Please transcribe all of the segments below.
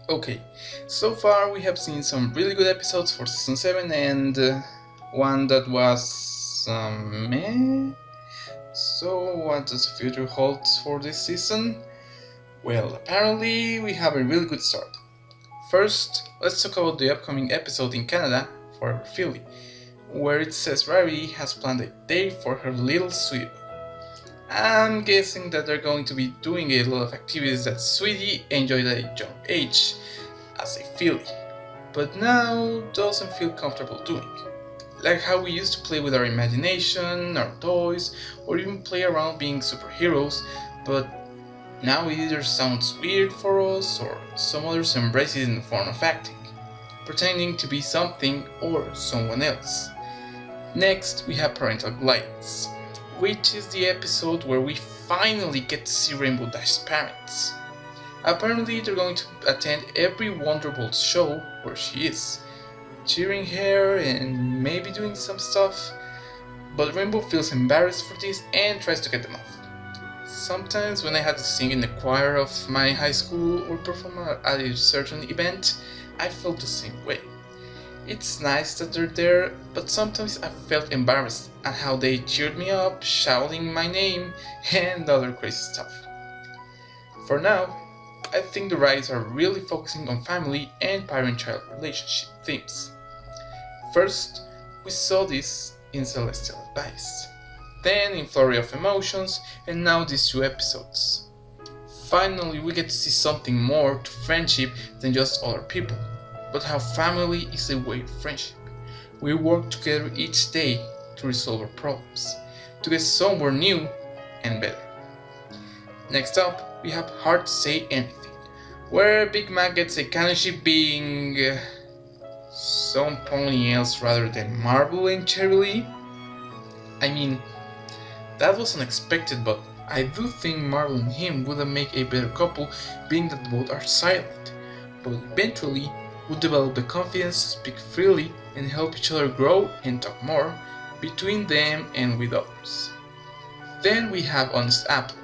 Okay, so far we have seen some really good episodes for season 7 and one that was meh. So, what does the future hold for this season? Well, apparently we have a really good start. First, let's talk about the upcoming episode in Canada for Philly, where it says Rarity has planned a date for her little sweetie. I'm guessing that they're going to be doing a lot of activities that Sweetie enjoyed at a young age, as a Philly, but now doesn't feel comfortable doing. Like how we used to play with our imagination, our toys, or even play around being superheroes, but now it either sounds weird for us or some others embrace it in the form of acting, pretending to be something or someone else. Next, we have Parental Guidance, which is the episode where we finally get to see Rainbow Dash's parents. Apparently, they're going to attend every Wonderbolt show where she is, cheering her and maybe doing some stuff, but Rainbow feels embarrassed for this and tries to get them off. Sometimes when I had to sing in the choir of my high school or perform at a certain event, I felt the same way. It's nice that they're there, but sometimes I felt embarrassed at how they cheered me up, shouting my name, and other crazy stuff. For now, I think the writers are really focusing on family and parent-child relationship themes. First, we saw this in Celestial Advice, then in Flurry of Emotions, and now these two episodes. Finally, we get to see something more to friendship than just other people, but how family is a way of friendship. We work together each day to resolve our problems, to get somewhere new and better. Next up, we have Hard to Say Anything, where Big Mac gets a canonship being somebody else rather than Marble and Cherry Lee. I mean, that was unexpected, but I do think Marble and him would have made a better couple, being that both are silent, but eventually would develop the confidence to speak freely and help each other grow and talk more between them and with others. Then we have Honest Apple,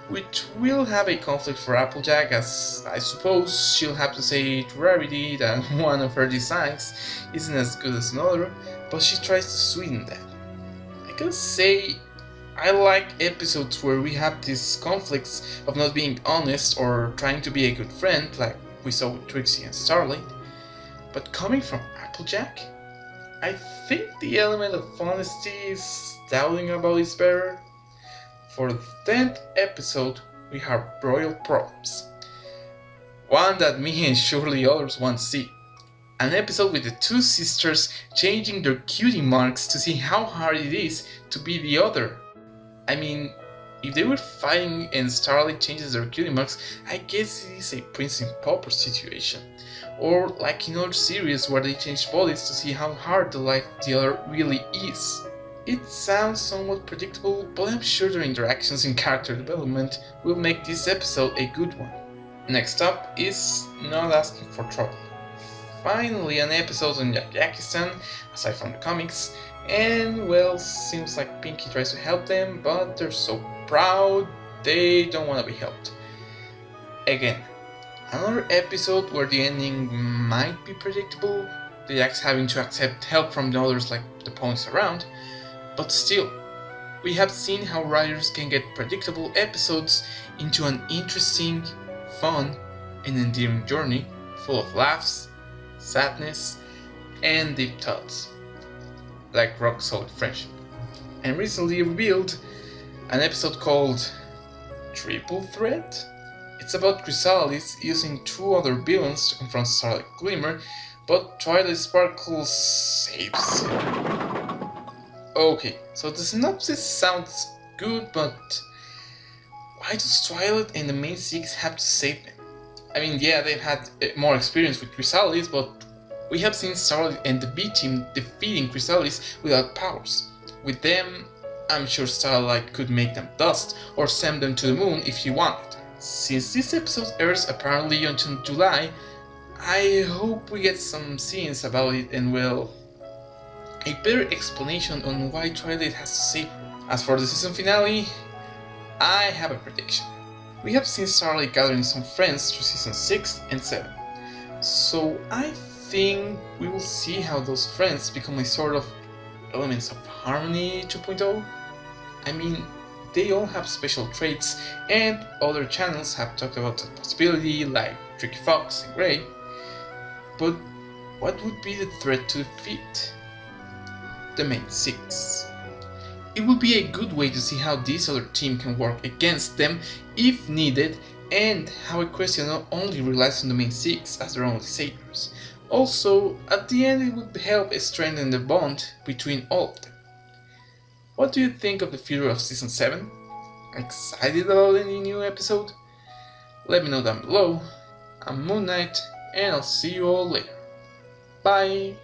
which will have a conflict for Applejack, as I suppose she'll have to say to Rarity that one of her designs isn't as good as another, but she tries to sweeten that. I gotta say, I like episodes where we have these conflicts of not being honest or trying to be a good friend, like we saw with Trixie and Starlight. But coming from Applejack, I think the element of honesty is doubting about is better. For the 10th episode, we have Royal Problems. One that me and surely others want to see. An episode with the two sisters changing their cutie marks to see how hard it is to be the other. I mean, if they were fighting and Starlight changes their cutie marks, I guess it is a Prince and Pauper situation. Or like in other series where they change bodies to see how hard the life of the other really is. It sounds somewhat predictable, but I'm sure their interactions and character development will make this episode a good one. Next up is Not Asking for Trouble. Finally an episode on Yakistan, aside from the comics, and well, seems like Pinky tries to help them, but they're so proud they don't want to be helped. Again, another episode where the ending might be predictable, the Yaks having to accept help from the others like the ponies around, but still, we have seen how writers can get predictable episodes into an interesting, fun, and endearing journey full of laughs, sadness, and deep thoughts, like Rock Solid Friendship. And recently revealed an episode called Triple Threat. It's about Chrysalis using two other villains to confront Starlight Glimmer, but Twilight Sparkle saves him. Okay, so the synopsis sounds good, but why does Twilight and the main six have to save them? I mean, yeah, they've had more experience with Chrysalis, but we have seen Starlight and the B-Team defeating Chrysalis without powers. With them, I'm sure Starlight could make them dust or send them to the moon if he wanted. Since this episode airs apparently until July, I hope we get some scenes about it and well, a better explanation on why Twilight has to save her. As for the season finale, I have a prediction. We have seen Starlight gathering some friends through season 6 and 7, So I think we will see how those friends become a sort of elements of Harmony 2.0. I mean, they all have special traits, and other channels have talked about that possibility, like Tricky Fox and Gray. But what would be the threat to defeat? The main six. It would be a good way to see how this other team can work against them if needed, and how Equestria not only relies on the main six as their only saviors. Also, at the end it would help strengthen the bond between all of them. What do you think of the future of Season 7? Excited about any new episode? Let me know down below. I'm Moon Knight, and I'll see you all later. Bye!